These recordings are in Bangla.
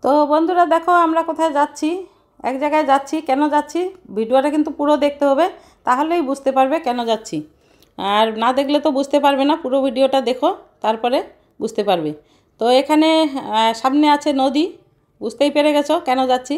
তো বন্ধুরা দেখো আমরা কোথায় যাচ্ছি, এক জায়গায় যাচ্ছি। কেন যাচ্ছি ভিডিওটা কিন্তু পুরো দেখতে হবে, তাহলেই বুঝতে পারবে কেন যাচ্ছি। আর না দেখলে তো বুঝতে পারবে না, পুরো ভিডিওটা দেখো তারপরে বুঝতে পারবে। তো এখানে সামনে আছে নদী, বুঝতেই পেরে গেছো কেন যাচ্ছি।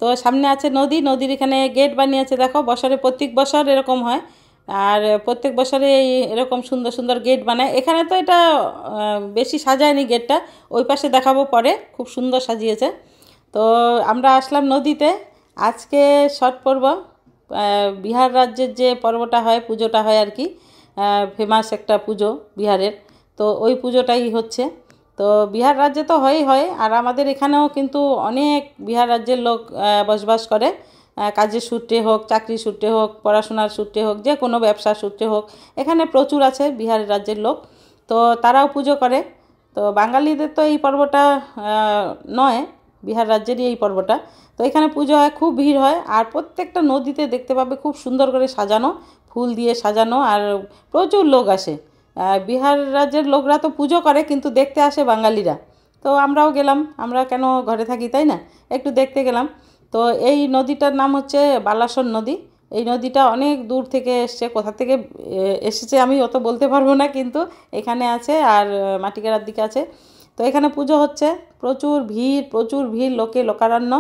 তো সামনে আছে নদী, নদীর এখানে গেট বানিয়েছে দেখো, বছরে প্রত্যেক বছর এরকম হয়। আর প্রত্যেক বছরে এরকম সুন্দর সুন্দর গেট বানায়। এখানে তো এটা বেশি সাজায়নি গেটটা, ওই পাশে দেখাবো পরে, খুব সুন্দর সাজিয়েছে। তো আমরা আসলাম নদীতে। আজকে ছট পর্ব, বিহার রাজ্যের যে পর্বটা হয়, পুজোটা হয় আর কি, ফেমাস একটা পুজো বিহারের। তো ওই পুজোটাই হচ্ছে। তো বিহার রাজ্যে তো হয়, আর আমাদের এখানেও কিন্তু অনেক বিহার রাজ্যের লোক বসবাস করে। কাজের সূত্রে হোক, চাকরি সূত্রে হোক, পড়াশোনার সূত্রে হোক, যে কোনো ব্যবসার সূত্রে হোক, এখানে প্রচুর আছে বিহার রাজ্যের লোক। তো তারাও পুজো করে। তো বাঙালিদের তো এই পর্বটা নয়, বিহার রাজ্যেরই এই পর্বটা। তো এখানে পুজো হয়, খুব ভিড় হয়। আর প্রত্যেকটা নদীতে দেখতে পাবে খুব সুন্দর করে সাজানো, ফুল দিয়ে সাজানো, আর প্রচুর লোক আসে। বিহার রাজ্যের লোকরা তো পুজো করে, কিন্তু দেখতে আসে বাঙালিরা। তো আমরাও গেলাম, আমরা কেন ঘরে থাকি, তাই না, একটু দেখতে গেলাম। তো এই নদীটার নাম হচ্ছে বালাসন নদী। এই নদীটা অনেক দূর থেকে এসছে, কোথা থেকে এসেছে আমি অত বলতে পারবো না, কিন্তু এখানে আছে। আর মাটিকেরার দিকে আছে। তো এখানে পুজো হচ্ছে, প্রচুর ভিড়, লোকে লোকারণ্য।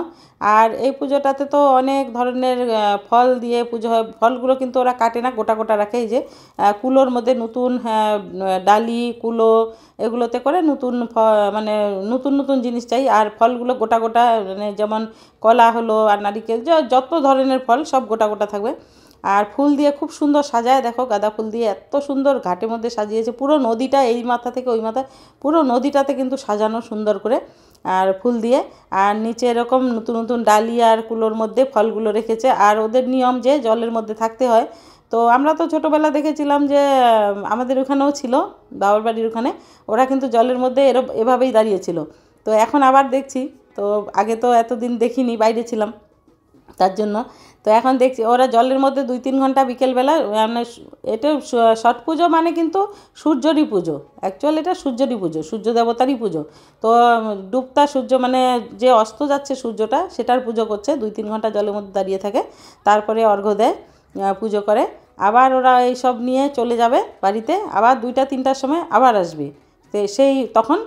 আর এই পুজোটাতে তো অনেক ধরনের ফল দিয়ে পুজো হয়। ফলগুলো কিন্তু ওরা কাটে না, গোটা গোটা রাখে। এই যে কুলোর মধ্যে নতুন ডালি কুলো, এগুলোতে করে নতুন মানে নতুন নতুন জিনিস চাই। আর ফলগুলো গোটা গোটা, মানে যেমন কলা হলো আর নারিকেল, যত ধরনের ফল সব গোটা গোটা থাকবে। আর ফুল দিয়ে খুব সুন্দর সাজায় দেখো, গাঁদা ফুল দিয়ে এত সুন্দর ঘাটের মধ্যে সাজিয়েছে পুরো নদীটা, এই মাথা থেকে ওই মাথা পুরো নদীটাতে কিন্তু সাজানো সুন্দর করে আর ফুল দিয়ে। আর নিচে এরকম নতুন নতুন ডালি আর কুলোর মধ্যে ফলগুলো রেখেছে। আর ওদের নিয়ম যে জলের মধ্যে থাকতে হয়। তো আমরা তো ছোটোবেলা দেখেছিলাম যে আমাদের ওখানেও ছিল, বাবার বাড়ির ওখানে, ওরা কিন্তু জলের মধ্যে এভাবেই দাঁড়িয়েছিল। তো এখন আবার দেখছি। তো আগে তো এতদিন দেখিনি, বাইরে ছিলাম তার জন্য। তো এখন দেখছি ওরা জলের মধ্যে 2-3 ঘন্টা বিকেলবেলা, মানে এটা ছট পুজো মানে কিন্তু সূর্যরই পুজো, অ্যাকচুয়ালি এটা সূর্যরই পুজো, সূর্য দেবতারই পুজো। তো ডুবতা সূর্য, মানে যে অস্ত যাচ্ছে সূর্যটা, সেটার পুজো করছে। 2-3 ঘন্টা জলের মধ্যে দাঁড়িয়ে থাকে, তারপরে অর্ঘ্য দেয়, পুজো করে। আবার ওরা এইসব নিয়ে চলে যাবে বাড়িতে, আবার 2টা-3টার সময় আবার আসবে। তো সেই তখন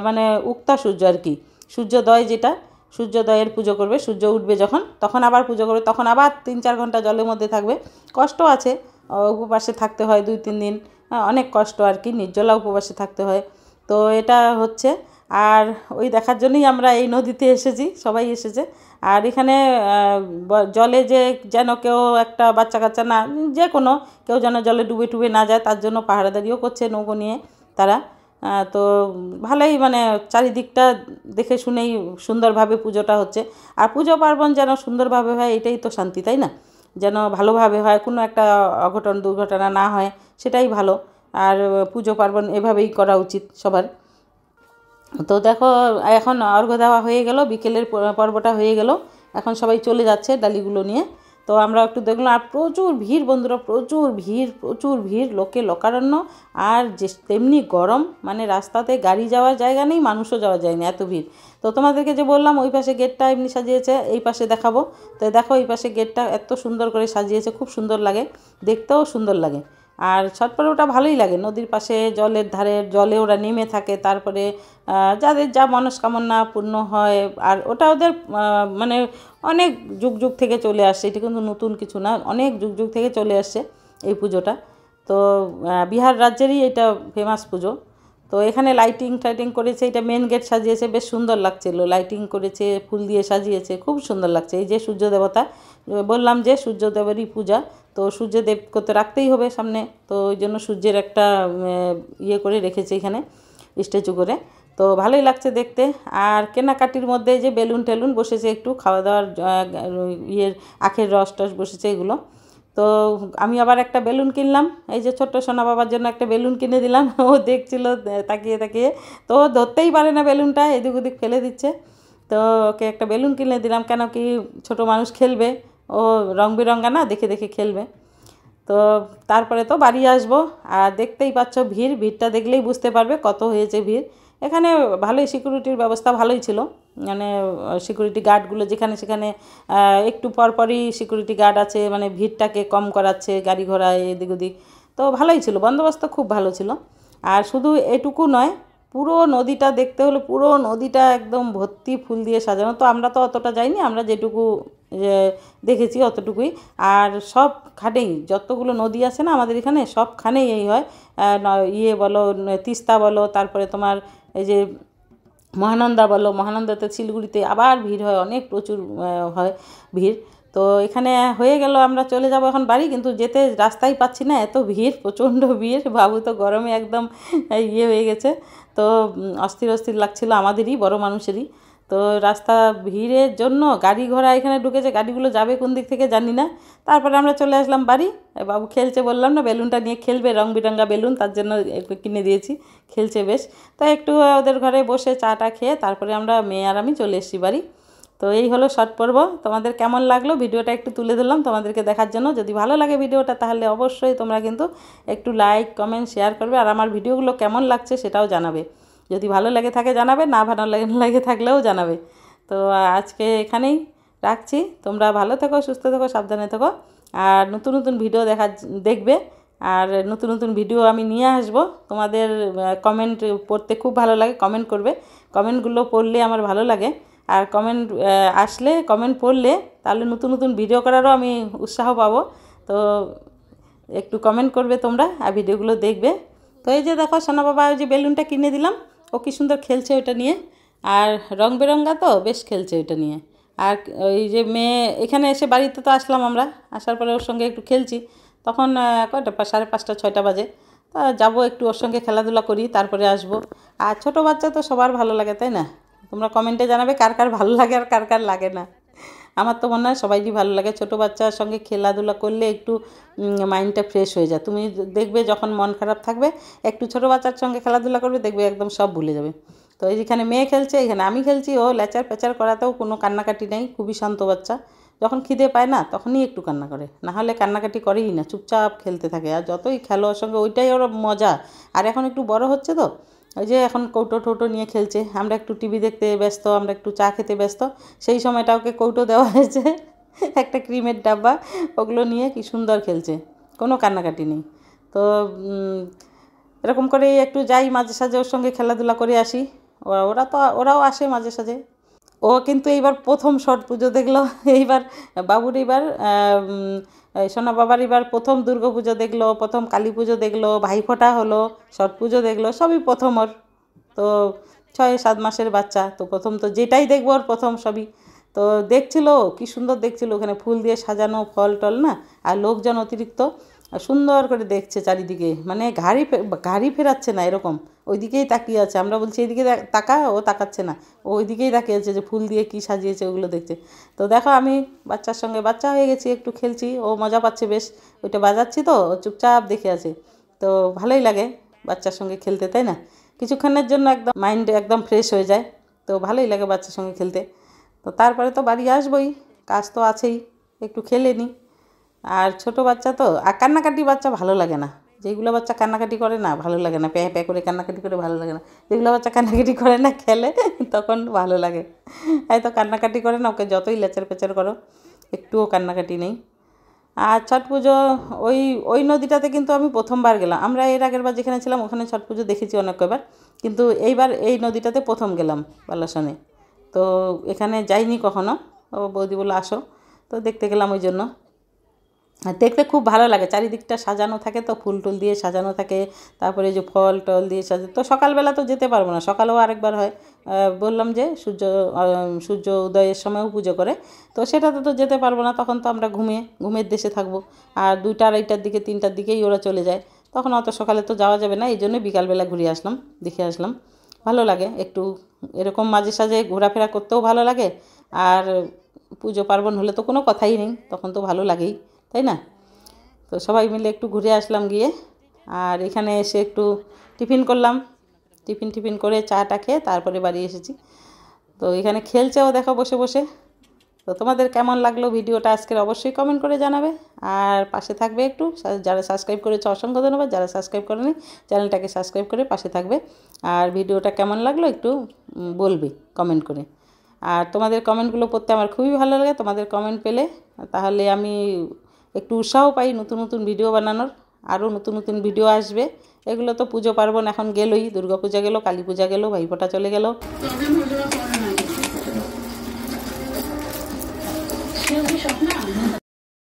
মানে উগতা সূর্য আর কি, সূর্যোদয় যেটা, সূর্যোদয়ের পুজো করবে। সূর্য উঠবে যখন, তখন আবার পুজো করবে, তখন আবার 3-4 ঘন্টা জলের মধ্যে থাকবে। কষ্ট আছে, উপবাসে থাকতে হয় 2-3 দিন, অনেক কষ্ট আর কি, নির্জলা উপবাসে থাকতে হয়। তো এটা হচ্ছে। আর ওই দেখার জন্যই আমরা এই নদীতে এসেছি, সবাই এসেছে। আর এখানে জলে যে যেন কেউ একটা বাচ্চা কাচ্চা না, যে কোনো কেউ যেন জলে ডুবে টুবে না যায়, তার জন্য পাহারাদারিও করছে নৌকো নিয়ে তারা। তো ভালোই, মানে চারিদিকটা দেখে শুনেই সুন্দরভাবে পুজোটা হচ্ছে। আর পুজো পার্বণ যেন সুন্দরভাবে হয়, এটাই তো শান্তি, তাই না, যেন ভালোভাবে হয়, কোনো একটা অঘটন দুর্ঘটনা না হয়, সেটাই ভালো। আর পুজো পার্বণ এভাবেই করা উচিত সবার। তো দেখো এখন অর্ঘ্য দেওয়া হয়ে গেল, বিকেলের পর্বটা হয়ে গেল, এখন সবাই চলে যাচ্ছে ডালিগুলো নিয়ে। তো আমরা একটু দেখলাম। আর প্রচুর ভিড় বন্ধুরা, প্রচুর ভিড়, লোকে লোকারণ্য। আর যে তেমনি গরম, মানে রাস্তাতে গাড়ি যাওয়ার জায়গা নেই, মানুষও যাওয়া যায় না, এত ভিড়। তো তোমাদেরকে যে বললাম ওই পাশে গেটটা এমনি সাজিয়েছে, এই পাশে দেখাবো। তো দেখো এই পাশে গেটটা এত সুন্দর করে সাজিয়েছে, খুব সুন্দর লাগে, দেখতেও সুন্দর লাগে। আর ছট পর্বটা ভালোই লাগে, নদীর পাশে জলের ধারে, জলে ওরা নেমে থাকে। তারপরে যাদের যা মনস্কামনা পূর্ণ হয়। আর ওটা ওদের মানে অনেক যুগ যুগ থেকে চলে আসছে, এটা কিন্তু নতুন কিছু না, অনেক যুগ যুগ থেকে চলে আসছে এই পুজোটা। তো বিহার রাজ্যেরই এটা ফেমাস পুজো। তো এখানে লাইটিং টাইটিং করেছে, এটা মেন গেট সাজিয়েছে, বেশ সুন্দর লাগছিলো, লাইটিং করেছে, ফুল দিয়ে সাজিয়েছে, খুব সুন্দর লাগছে। এই যে সূর্য দেবতা, বললাম যে সূর্যদেবেরই পূজা। তো সূর্যদেবকে তো রাখতেই হবে সামনে, তো ওই জন্য সূর্যের একটা ইয়ে করে রেখেছে এখানে, স্ট্যাচু করে। তো ভালোই লাগছে দেখতে। আর কেনাকাটির মধ্যে যে বেলুন টেলুন বসেছে, একটু খাওয়া দাওয়ার ইয়ের আখের রস টস বসেছে এগুলো। তো আমি আবার একটা বেলুন কিনলাম, এই যে ছোট্ট সোনা বাবার জন্য একটা বেলুন কিনে দিলাম। ও দেখছিল তাকিয়ে তাকিয়ে, তো ও ধরতেই পারে না বেলুনটা, এদিক ওদিক ফেলে দিচ্ছে। তো ওকে একটা বেলুন কিনে দিলাম, কেন কি ছোট মানুষ খেলবে, ও রং বেরঙা না, দেখে দেখে খেলবে। তো তারপরে তো বাড়ি আসবো। আর দেখতেই পাচ্ছ ভিড়টা দেখলেই বুঝতে পারবে কত হয়েছে ভিড়। এখানে ভালোই সিকিউরিটির ব্যবস্থা ভালোই ছিল, মানে সিকিউরিটি গার্ডগুলো যেখানে সেখানে একটু পরপরই সিকিউরিটি গার্ড আছে, মানে ভিড়টাকে কম করাচ্ছে গাড়ি ঘোড়া এদিক ওদিক। তো ভালোই ছিল, বন্দোবস্ত খুব ভালো ছিল। আর শুধু এটুকু নয়, পুরো নদীটা দেখতে হলে পুরো নদীটা একদম ভর্তি ফুল দিয়ে সাজানো। তো আমরা তো অতটা যাইনি, আমরা যেটুকু দেখেছি অতটুকুই। আর সব খানেই যতগুলো নদী আছে না আমাদের এখানে, সবখানেই এই হয়। ইয়ে বলো, তিস্তা বলো, তারপরে তোমার এই যে মহানন্দা বলো, মহানন্দাতে শিলিগুড়িতে আবার ভিড় হয়, অনেক প্রচুর হয় ভিড়। তো এখানে হয়ে গেল, আমরা চলে যাব এখন বাড়ি, কিন্তু যেতে রাস্তাই পাচ্ছি না, এত ভিড়, প্রচণ্ড ভিড়। বাবু তো গরমে একদম ইয়ে হয়ে গেছে। তো অস্থির অস্থির লাগছিল আমাদেরই, বড় মানুষেরই। তো রাস্তা ভিড়ের জন্য গাড়ি ঘোড়া এখানে ঢুকেছে, গাড়িগুলো যাবে কোন দিক থেকে জানি না। তারপরে আমরা চলে আসলাম বাড়ি। বাবু খেলছে, বললাম না বেলুনটা নিয়ে খেলবে, রং বিরঙ্গা বেলুন, তার জন্য কিনে দিয়েছি, খেলছে বেশ। তো একটু ওদের ঘরে বসে চাটা খেয়ে তারপরে আমরা মেয়ে আর আমি চলে এসেছি বাড়ি। তো এই হলো শর্ট পর্ব। তোমাদের কেমন লাগলো ভিডিওটা একটু তুলে ধরলাম তোমাদেরকে দেখার জন্য। যদি ভালো লাগে ভিডিওটা তাহলে অবশ্যই তোমরা কিন্তু একটু লাইক কমেন্ট শেয়ার করবে, আর আমার ভিডিওগুলো কেমন লাগছে সেটাও জানাবে। যদি ভালো লেগে থাকে জানাবে, না ভালো লেগে থাকলেও জানাবে। তো আজকে এখানেই রাখছি। তোমরা ভালো থেকো, সুস্থ থেকো, সাবধানে থেকো। আর নতুন নতুন ভিডিও দেখবে, আর নতুন নতুন ভিডিও আমি নিয়ে আসবো। তোমাদের কমেন্ট পড়তে খুব ভালো লাগে, কমেন্ট করবে, কমেন্টগুলো পড়লে আমার ভালো লাগে। আর কমেন্ট আসলে, কমেন্ট পড়লে তাহলে নতুন নতুন ভিডিও করারও আমি উৎসাহ পাবো। তো একটু কমেন্ট করবে তোমরা, আর ভিডিওগুলো দেখবে। তো এই যে দেখো সোনা বাবা, ওই যে বেলুনটা কিনে দিলাম, ও কি সুন্দর খেলছে ওইটা নিয়ে, আর রং বেরঙ্গা তো বেশ খেলছে ওইটা নিয়ে। আর ওই যে মেয়ে এখানে এসে, বাড়িতে তো আসলাম আমরা, আসার পরে ওর সঙ্গে একটু খেলছি। তখন কয়টা 5:30 6টা বাজে। তা যাবো একটু ওর সঙ্গে খেলাধুলা করি, তারপরে আসবো। আর ছোটো বাচ্চা তো সবার ভালো লাগে, তাই না? তোমরা কমেন্টে জানাবে কার কার ভালো লাগে আর কার কার লাগে না। আমার তো মনে হয় সবাইরই ভালো লাগে, ছোটো বাচ্চার সঙ্গে খেলাধুলা করলে একটু মাইন্ডটা ফ্রেশ হয়ে যায়। তুমি দেখবে যখন মন খারাপ থাকবে, একটু ছোটো বাচ্চার সঙ্গে খেলাধুলা করবে, দেখবে একদম সব ভুলে যাবে। তো এইখানে মেয়ে খেলছে, এখানে আমি খেলছি, ও লেচার পেচার করাতেও কোনো কান্নাকাটি নেই, খুবই শান্ত বাচ্চা। যখন খিদে পায় না তখনই একটু কান্না করে, না হলে কান্নাকাটি করেই না, চুপচাপ খেলতে থাকে। আর যতই খেলো ওর সঙ্গে, ওইটাই ওর মজা। আর এখন একটু বড় হচ্ছে তো, ওই যে এখন কৌটো টৌটো নিয়ে খেলছে। আমরা একটু টিভি দেখতে ব্যস্ত, আমরা একটু চা খেতে ব্যস্ত, সেই সময়টা ওকে কৌটো দেওয়া হয়েছে, একটা ক্রিমের ডাব্বা, ওগুলো নিয়ে কি সুন্দর খেলছে, কোনো কান্নাকাটি নেই। তো এরকম করেই একটু যাই মাঝে সাঝে, ওর সঙ্গে খেলাধুলা করে আসি। ওরাও আসে মাঝে সাঝে। ও কিন্তু এইবার প্রথম ছট পুজো দেখলো, এইবার বাবুর এইবার সোনা বাবার এবার প্রথম দুর্গা পুজো দেখলো, প্রথম কালী পুজো দেখলো, ভাইফোঁটা হলো, ছট পুজো দেখলো, সবই প্রথম ওর। তো 6-7 মাসের বাচ্চা, তো প্রথম তো যেটাই দেখবো ওর প্রথম সবই। তো দেখছিল, কি সুন্দর দেখছিল, ওখানে ফুল দিয়ে সাজানো, ফল টল না, আর লোকজন অতিরিক্ত, সুন্দর করে দেখছে চারিদিকে, মানে ঘাড়ি ফেরাচ্ছে না এরকম, ওইদিকেই তাকিয়ে আছে। আমরা বলছি এইদিকে তাকা, ও তাকাচ্ছে না, ও ওইদিকেই তাকিয়ে আছে যে ফুল দিয়ে কী সাজিয়েছে ওগুলো দেখছে। তো দেখো আমি বাচ্চার সঙ্গে বাচ্চা হয়ে গেছি, একটু খেলছি, ও মজা পাচ্ছে বেশ। ওইটা বাজাচ্ছি তো ও চুপচাপ দেখে আছে। তো ভালোই লাগে বাচ্চার সঙ্গে খেলতে, তাই না? কিছুক্ষণের জন্য একদম মাইন্ড একদম ফ্রেশ হয়ে যায়। তো ভালোই লাগে বাচ্চার সঙ্গে খেলতে। তো তারপরে তো বাড়ি আসবোই, কাজ তো আছেই, একটু খেলে নিই। আর ছোটো বাচ্চা তো, আর কান্নাকাটি বাচ্চা ভালো লাগে না। যেগুলো বাচ্চা কান্নাকাটি করে না ভালো লাগে না, প্যাঁ প্যাঁ করে কান্নাকাটি করে ভালো লাগে না। যেগুলো বাচ্চা কান্নাকাটি করে না, খেলে, তখন ভালো লাগে। এই তো কান্নাকাটি করে না, ওকে যতই লেচার পেচার করো, একটুও কান্নাকাটি নেই। আর ছট পুজো ওই ওই নদীটাতে কিন্তু আমি প্রথমবার গেলাম। আমরা এর আগের বার যেখানে ছিলাম ওখানে ছট পুজো দেখেছি অনেক কয়বার, কিন্তু এইবার এই নদীটাতে প্রথম গেলাম বালাসনে। তো এখানে যাইনি কখনো, ও বৌদি বলে আসো, তো দেখতে গেলাম ওই জন্য। আর দেখতে খুব ভালো লাগে, চারিদিকটা সাজানো থাকে তো, ফুল টুল দিয়ে সাজানো থাকে, তারপরে যে ফল টল দিয়ে সাজানো। তো সকালবেলা তো যেতে পারবো না, সকালেও আরেকবার হয়, বললাম যে সূর্য উদয়ের সময়ও পুজো করে, তো সেটাতে তো যেতে পারবো না, তখন তো আমরা ঘুমের দেশে থাকবো। আর 2টা 2:30 দিকে 3টার দিকেই ওরা চলে যায়, তখন অত সকালে তো যাওয়া যাবে না, এই জন্য বিকালবেলা ঘুরে আসলাম, দেখে আসলাম। ভালো লাগে একটু এরকম মাঝে সাঝে ঘোরাফেরা করতেও ভালো লাগে। আর পুজো পার্বণ হলে তো কোনো কথাই নেই, তখন তো ভালো লাগেই, তাই না? তো সবাই মিলে একটু ঘুরে আসলাম গিয়ে। আর এখানে এসে একটু টিফিন করলাম, টিফিন করে চাটা খেয়ে তারপরে বাড়ি এসেছি। তো এখানে খেলছেও দেখো বসে বসে। তো তো তোমাদের কেমন লাগলো ভিডিওটা আজকের অবশ্যই কমেন্ট করে জানাবে, আর পাশে থাকবে একটু। যারা সাবস্ক্রাইব করেছে অসংখ্য ধন্যবাদ, যারা সাবস্ক্রাইব করেনি চ্যানেলটাকে সাবস্ক্রাইব করে পাশে থাকবে। আর ভিডিওটা কেমন লাগলো একটু বলবে কমেন্ট করে। আর তোমাদের কমেন্টগুলো পড়তে আমার খুবই ভালো লাগে। তোমাদের কমেন্ট পেলে তাহলে আমি একটু উৎসাহ পাই নতুন নতুন ভিডিও বানানোর। আরও নতুন নতুন ভিডিও আসবে। এগুলো তো পুজো পার্বণ এখন গেলই, দুর্গা পূজা গেল, কালী পূজা গেল, ভাইফোঁটা চলে গেল।